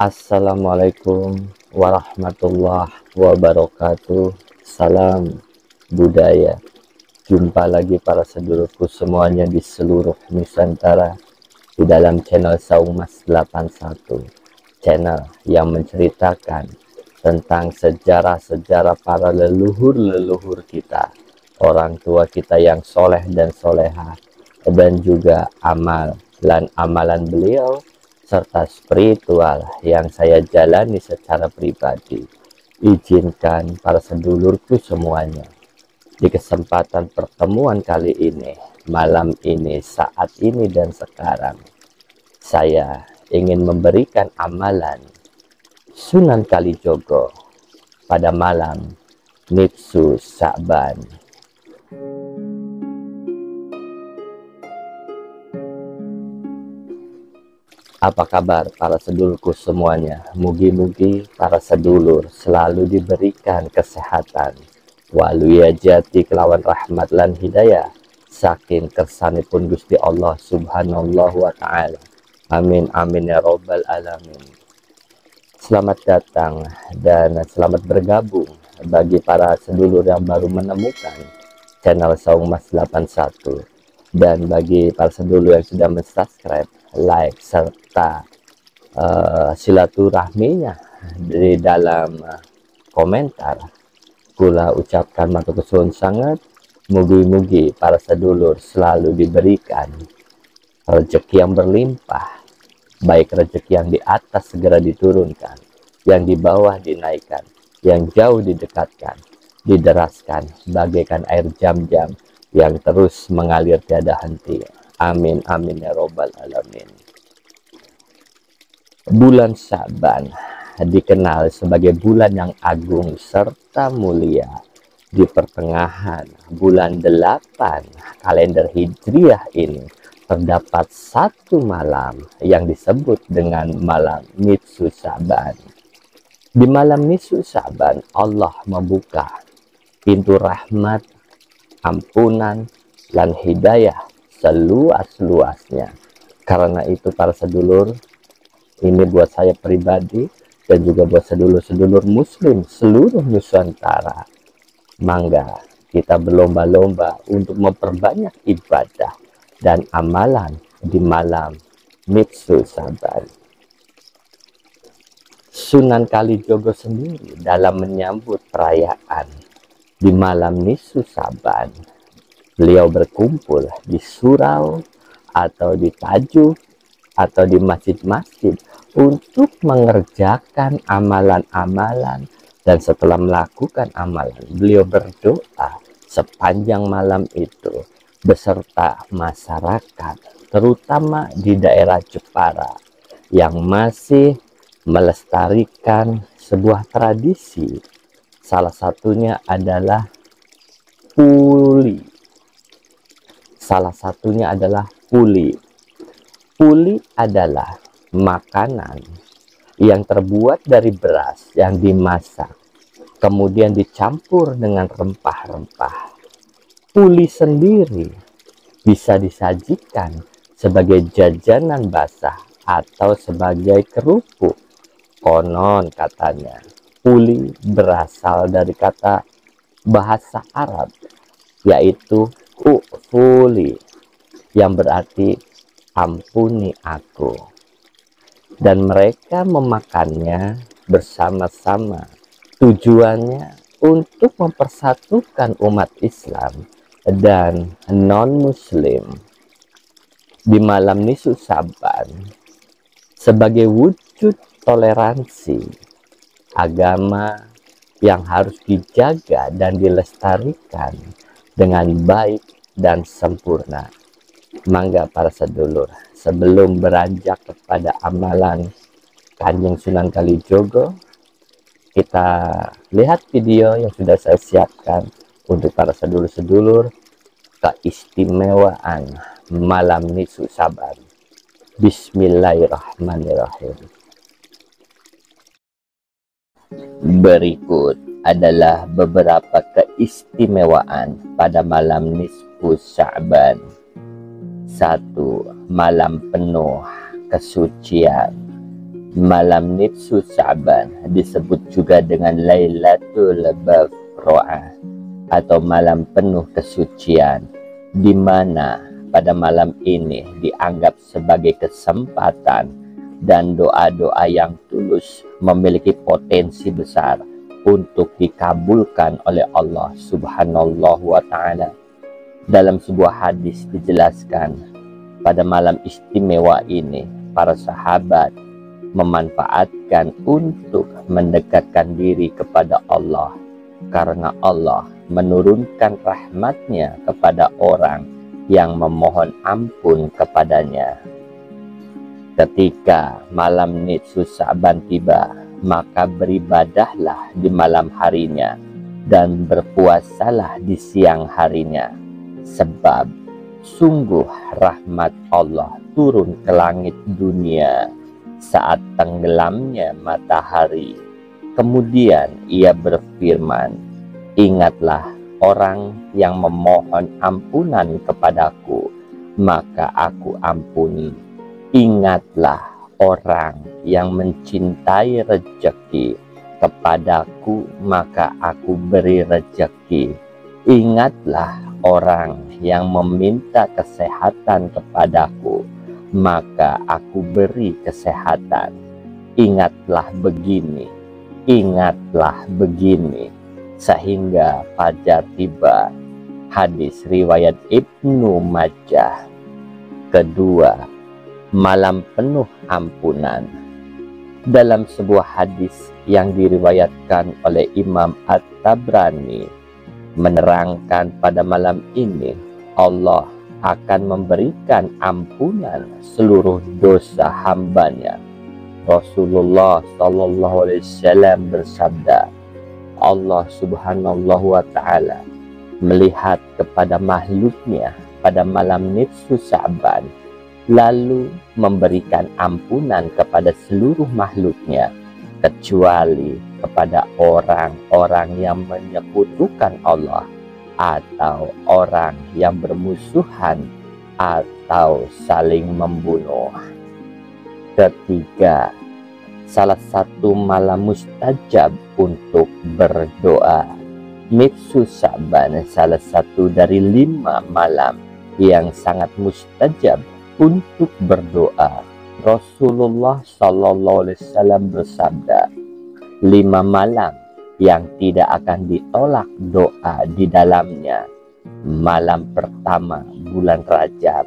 Assalamualaikum warahmatullahi wabarakatuh. Salam budaya. Jumpa lagi para sedulurku semuanya di seluruh Nusantara di dalam channel Saung Mas 81, channel yang menceritakan tentang sejarah-sejarah para leluhur-leluhur kita, orang tua kita yang soleh dan soleha, dan juga amalan beliau serta spiritual yang saya jalani secara pribadi. Izinkan para sedulurku semuanya, di kesempatan pertemuan kali ini, malam ini, saat ini dan sekarang, saya ingin memberikan amalan Sunan Kalijogo pada malam Nitsu Sa'ban. Apa kabar para sedulurku semuanya? Mugi-mugi para sedulur selalu diberikan kesehatan, waluyajati kelawan rahmat lan hidayah saking kersanipun Gusti Allah subhanallahu wa ta'ala. Amin amin ya robbal alamin. Selamat datang dan selamat bergabung bagi para sedulur yang baru menemukan channel Saung Mas 81, dan bagi para sedulur yang sudah mensubscribe, like, serta silaturahminya di dalam komentar. Kula ucapkan matur suwun sangat, mugi-mugi para sedulur selalu diberikan rezeki yang berlimpah, baik rezeki yang di atas segera diturunkan, yang di bawah dinaikkan, yang jauh didekatkan, dideraskan bagaikan air jam-jam yang terus mengalir tiada henti. Amin amin ya robbal alamin. Bulan Sa'ban dikenal sebagai bulan yang agung serta mulia. Di pertengahan bulan 8 kalender Hijriah ini terdapat satu malam yang disebut dengan malam Nitsu Sa'ban. Di malam Nitsu Sa'ban, Allah membuka pintu rahmat, ampunan, dan hidayah seluas-luasnya. Karena itu para sedulur, ini buat saya pribadi dan juga buat sedulur-sedulur muslim seluruh Nusantara, mangga kita berlomba-lomba untuk memperbanyak ibadah dan amalan di malam Nitsu Sa'ban. Sunan Kalijogo sendiri dalam menyambut perayaan di malam Nitsu Sa'ban, beliau berkumpul di surau atau di tajuk atau di masjid-masjid untuk mengerjakan amalan-amalan, dan setelah melakukan amalan beliau berdoa sepanjang malam itu beserta masyarakat, terutama di daerah Jepara yang masih melestarikan sebuah tradisi. Salah satunya adalah puli. Puli. Puli adalah makanan yang terbuat dari beras yang dimasak, kemudian dicampur dengan rempah-rempah. Puli sendiri bisa disajikan sebagai jajanan basah atau sebagai kerupuk. Konon katanya, puli berasal dari kata bahasa Arab, yaitu ufuli, yang berarti ampuni aku. Dan mereka memakannya bersama-sama. Tujuannya untuk mempersatukan umat Islam dan non-Muslim di malam Nitsu Sa'ban sebagai wujud toleransi agama yang harus dijaga dan dilestarikan dengan baik dan sempurna. Mangga para sedulur, sebelum beranjak kepada amalan Kanjeng Sunan Kalijogo, kita lihat video yang sudah saya siapkan untuk para sedulur-sedulur keistimewaan malam Nitsu Sa'ban. Bismillahirrahmanirrahim. Berikut adalah beberapa keistimewaan pada malam Nitsu Sa'ban. 1. Malam penuh kesucian. Malam nisfu Sya'ban disebut juga dengan Lailatul Bafro'ah atau malam penuh kesucian, di mana pada malam ini dianggap sebagai kesempatan dan doa-doa yang tulus memiliki potensi besar untuk dikabulkan oleh Allah Subhanahu wa Ta'ala. Dalam sebuah hadis dijelaskan, pada malam istimewa ini para sahabat memanfaatkan untuk mendekatkan diri kepada Allah, karena Allah menurunkan rahmatnya kepada orang yang memohon ampun kepadanya. Ketika malam nisfu Sya'ban tiba, maka beribadahlah di malam harinya dan berpuasalah di siang harinya, sebab sungguh rahmat Allah turun ke langit dunia saat tenggelamnya matahari. Kemudian ia berfirman, ingatlah orang yang memohon ampunan kepadaku, maka aku ampuni. Ingatlah orang yang mencintai rejeki kepadaku, maka aku beri rejeki. Ingatlah orang yang meminta kesehatan kepadaku, maka aku beri kesehatan. Ingatlah begini, ingatlah begini, sehingga fajar tiba. Hadis riwayat Ibnu Majah. Kedua, malam penuh ampunan. Dalam sebuah hadis yang diriwayatkan oleh Imam At-Tabrani menerangkan, pada malam ini Allah akan memberikan ampunan seluruh dosa hambanya. Rasulullah SAW bersabda, Allah Subhanahu wa Ta'ala melihat kepada makhluknya pada malam nisfu Sya'ban, lalu memberikan ampunan kepada seluruh makhluknya, kecuali kepada orang-orang yang menyekutukan Allah, atau orang yang bermusuhan atau saling membunuh. Ketiga, salah satu malam mustajab untuk berdoa. Nisfu Sya'ban salah satu dari 5 malam yang sangat mustajab untuk berdoa. Rasulullah SAW bersabda, 5 malam yang tidak akan ditolak doa di dalamnya. Malam pertama bulan Rajab,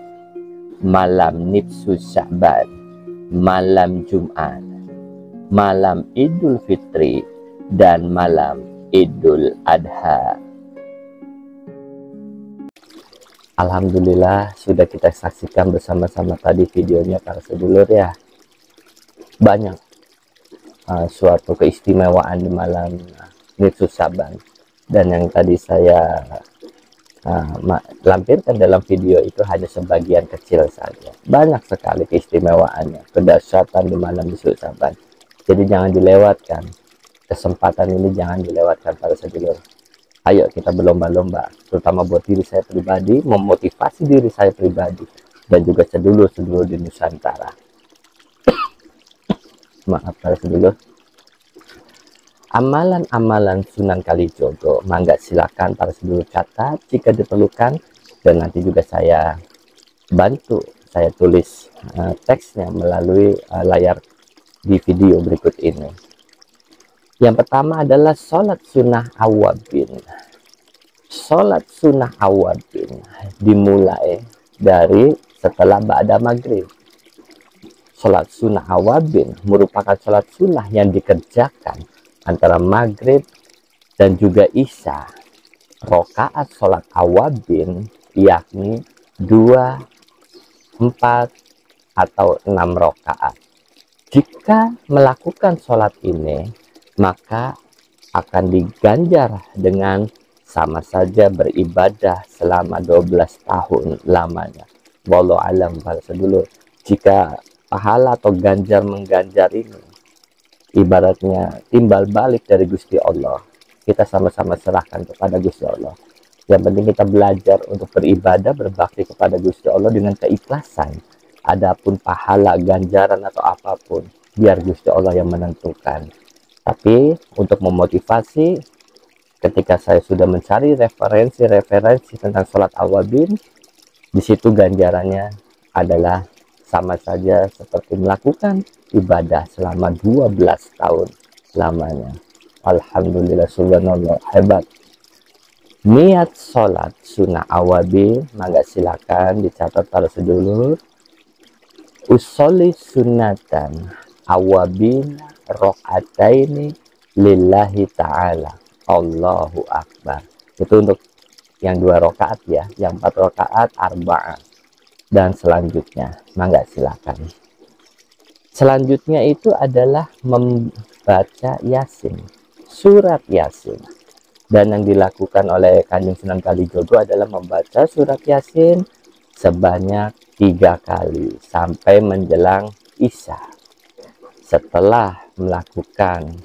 malam nisfu Sya'ban, malam Jumat, malam Idul Fitri, dan malam Idul Adha. Alhamdulillah sudah kita saksikan bersama-sama tadi videonya para sedulur ya. Banyak suatu keistimewaan di malam nisfu Sya'ban, dan yang tadi saya lampirkan dalam video itu hanya sebagian kecil saja. Banyak sekali keistimewaannya, kedahsyatan di malam nisfu Sya'ban. Jadi jangan dilewatkan kesempatan ini, jangan dilewatkan para sedulur. Ayo kita berlomba-lomba, terutama buat diri saya pribadi, memotivasi diri saya pribadi dan juga sedulur-sedulur di Nusantara. Maaf para sedulur. Amalan-amalan Sunan Kalijogo, mangga silakan para sedulur catat jika diperlukan, dan nanti juga saya bantu, saya tulis teksnya melalui layar di video berikut ini. Yang pertama adalah sholat sunnah awabin. Sholat sunnah awabin dimulai dari setelah ba'da maghrib. Sholat sunnah awabin merupakan sholat sunnah yang dikerjakan antara maghrib dan juga isya. Rokaat sholat awabin yakni 2, 4, atau 6 rokaat. Jika melakukan sholat ini, maka akan diganjar dengan sama saja beribadah selama 12 tahun lamanya. Wallahu alam para sedulur. Jika pahala atau ganjar mengganjar ini ibaratnya timbal balik dari Gusti Allah, kita sama-sama serahkan kepada Gusti Allah. Yang penting kita belajar untuk beribadah, berbakti kepada Gusti Allah dengan keikhlasan. Adapun pahala, ganjaran atau apapun biar Gusti Allah yang menentukan. Tapi untuk memotivasi, ketika saya sudah mencari referensi tentang sholat awabin, di situ ganjarannya adalah sama saja seperti melakukan ibadah selama 12 tahun lamanya. Alhamdulillah, subhanallah, hebat. Niat sholat sunnah awabin, maka silakan dicatat para sedulur. Usolli sunnatan awabin rokataini lillahi ta'ala, Allahu Akbar. Itu untuk yang 2 rakaat ya, yang 4 rakaat arba'ah. Dan selanjutnya, maka silakan. Selanjutnya itu adalah membaca Yasin, surat Yasin. Dan yang dilakukan oleh Kanjeng Sunan Kalijogo adalah membaca surat Yasin sebanyak 3 kali sampai menjelang Isya. Setelah melakukan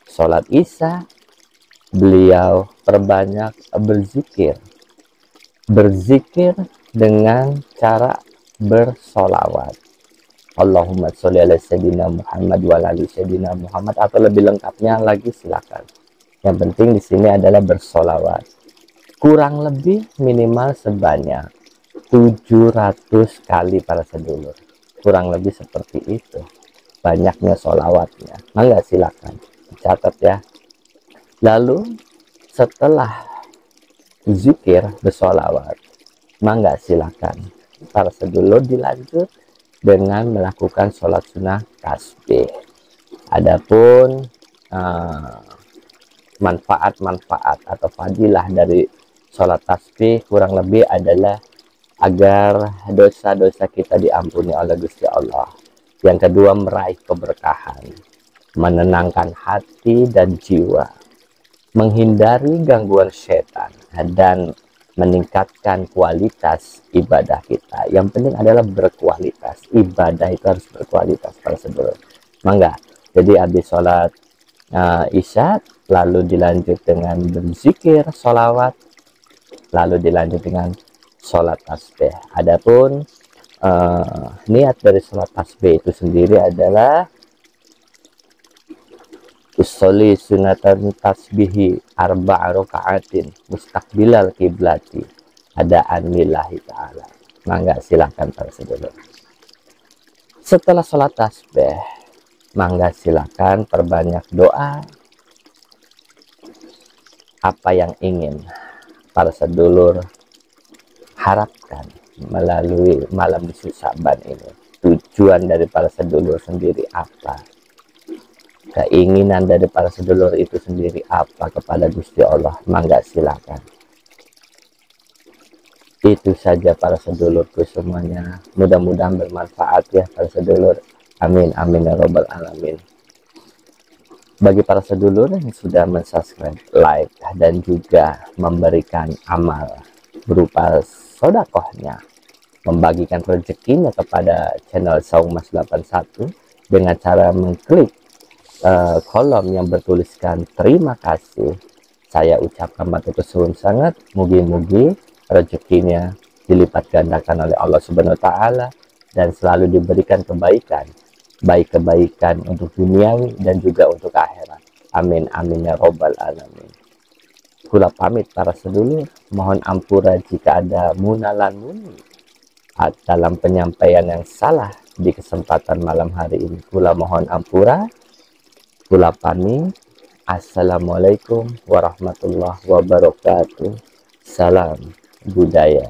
sholat Isya, beliau perbanyak berzikir dengan cara bersolawat. Allahumma sholli ala sayyidina Muhammad wa ala ali sayyidina Muhammad, atau lebih lengkapnya lagi silakan. Yang penting di sini adalah bersolawat. Kurang lebih minimal sebanyak 700 kali para sedulur. Kurang lebih seperti itu banyaknya solawatnya. Mangga silakan dicatat ya. Lalu setelah zikir bersolawat, mangga silakan para sedulur dilanjut dengan melakukan sholat sunnah tasbih. Adapun manfaat-manfaat atau fadilah dari sholat tasbih kurang lebih adalah agar dosa-dosa kita diampuni oleh Gusti Allah. Yang kedua, meraih keberkahan, menenangkan hati dan jiwa, menghindari gangguan setan, dan meningkatkan kualitas ibadah kita. Yang penting adalah berkualitas. Ibadah itu harus berkualitas para sedulur. Mangga. Jadi habis sholat Isya, lalu dilanjut dengan berzikir, sholawat, lalu dilanjut dengan sholat tasbih. Adapun niat dari sholat tasbih itu sendiri adalah usolli sunatan tasbihi arba'a raka'atin mustaqbilal kiblati adaan lillahi ta'ala. Mangga silakan para sedulur. Setelah sholat tasbih, mangga silakan perbanyak doa apa yang ingin para sedulur harapkan melalui malam nisfu Sa'ban ini. Tujuan dari para sedulur sendiri apa? Keinginan dari para sedulur itu sendiri apa kepada Gusti Allah? Mangga silakan. Itu saja para sedulurku semuanya. Mudah-mudahan bermanfaat ya para sedulur. Amin, amin ya robbal alamin. Bagi para sedulur yang sudah mensubscribe, like, dan juga memberikan amal berupa sodakohnya, membagikan rezekinya kepada channel Saumas 81 dengan cara mengklik kolom yang bertuliskan terima kasih, saya ucapkan matur suwun sangat. Mugi-mugi rezekinya dilipat gandakan oleh Allah Subhanahu wa Ta'ala dan selalu diberikan kebaikan, baik kebaikan untuk duniawi dan juga untuk akhirat. Amin, amin ya robbal alamin. Kula pamit para sedulur, mohon ampura jika ada munalan muni dalam penyampaian yang salah di kesempatan malam hari ini. Kula mohon ampura, kula pamit. Assalamualaikum warahmatullahi wabarakatuh. Salam budaya.